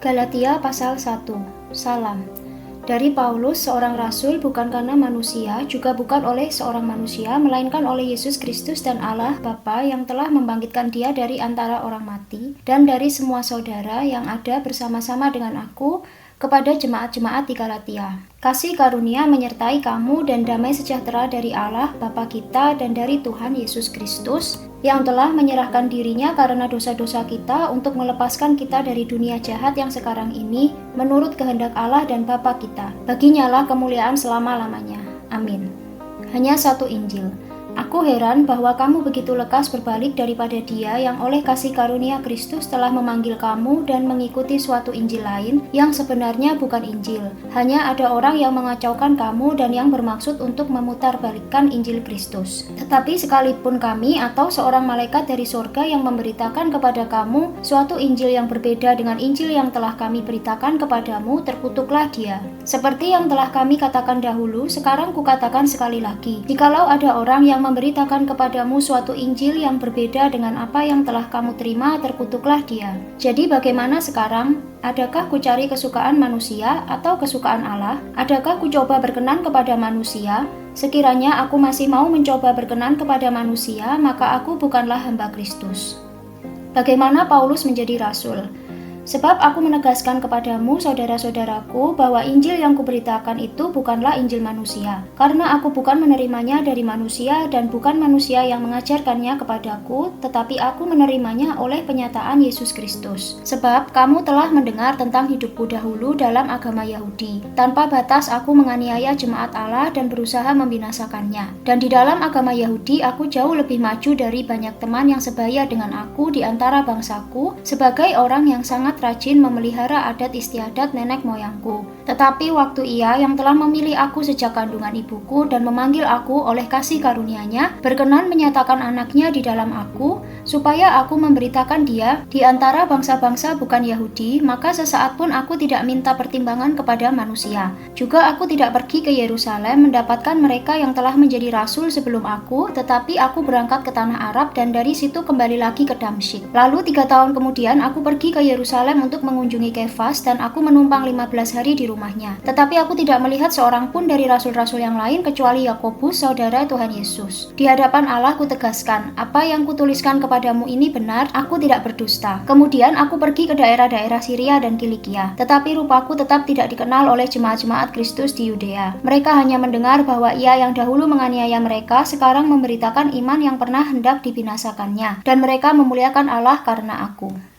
Galatia pasal 1. Salam. Dari Paulus, seorang rasul, bukan karena manusia, juga bukan oleh seorang manusia, melainkan oleh Yesus Kristus dan Allah Bapa yang telah membangkitkan Dia dari antara orang mati, dan dari semua saudara yang ada bersama-sama dengan aku, kepada jemaat-jemaat di Galatia. Kasih karunia menyertai kamu dan damai sejahtera dari Allah Bapa kita dan dari Tuhan Yesus Kristus, yang telah menyerahkan dirinya karena dosa-dosa kita untuk melepaskan kita dari dunia jahat yang sekarang ini menurut kehendak Allah dan Bapa kita. Baginya lah kemuliaan selama-lamanya. Amin. Hanya satu Injil. Aku heran bahwa kamu begitu lekas berbalik daripada Dia yang oleh kasih karunia Kristus telah memanggil kamu dan mengikuti suatu Injil lain yang sebenarnya bukan Injil. Hanya ada orang yang mengacaukan kamu dan yang bermaksud untuk memutarbalikkan Injil Kristus. Tetapi sekalipun kami atau seorang malaikat dari sorga yang memberitakan kepada kamu suatu Injil yang berbeda dengan Injil yang telah kami beritakan kepadamu, terkutuklah dia. Seperti yang telah kami katakan dahulu, sekarang kukatakan sekali lagi. Jikalau ada orang yang memberitakan kepadamu suatu Injil yang berbeda dengan apa yang telah kamu terima, terkutuklah dia. Jadi bagaimana sekarang? Adakah ku cari kesukaan manusia atau kesukaan Allah? Adakah ku coba berkenan kepada manusia? Sekiranya aku masih mau mencoba berkenan kepada manusia, maka aku bukanlah hamba Kristus. Bagaimana Paulus menjadi rasul? Sebab aku menegaskan kepadamu, saudara-saudaraku, bahwa Injil yang kuberitakan itu bukanlah Injil manusia. Karena aku bukan menerimanya dari manusia dan bukan manusia yang mengajarkannya kepadaku, tetapi aku menerimanya oleh penyataan Yesus Kristus. Sebab kamu telah mendengar tentang hidupku dahulu dalam agama Yahudi. Tanpa batas aku menganiaya jemaat Allah dan berusaha membinasakannya. Dan di dalam agama Yahudi aku jauh lebih maju dari banyak teman yang sebaya dengan aku di antara bangsaku, sebagai orang yang sangat rajin memelihara adat istiadat nenek moyangku. Tetapi waktu Ia yang telah memilih aku sejak kandungan ibuku dan memanggil aku oleh kasih karunia-Nya, berkenan menyatakan anaknya di dalam aku, supaya aku memberitakan Dia di antara bangsa-bangsa bukan Yahudi, maka sesaat pun aku tidak minta pertimbangan kepada manusia. Juga aku tidak pergi ke Yerusalem mendapatkan mereka yang telah menjadi rasul sebelum aku, tetapi aku berangkat ke tanah Arab dan dari situ kembali lagi ke Damsyik. Lalu 3 tahun kemudian aku pergi ke Yerusalem untuk mengunjungi Kefas dan aku menumpang 15 hari di rumahnya. Tetapi aku tidak melihat seorang pun dari rasul-rasul yang lain kecuali Yakobus, saudara Tuhan Yesus. Di hadapan Allah kutegaskan, apa yang kutuliskan kepadamu ini benar, aku tidak berdusta. Kemudian aku pergi ke daerah-daerah Syria dan Kilikia. Tetapi rupaku tetap tidak dikenal oleh jemaat-jemaat Kristus di Yudea. Mereka hanya mendengar bahwa Ia yang dahulu menganiaya mereka sekarang memberitakan iman yang pernah hendak dibinasakannya, dan mereka memuliakan Allah karena aku.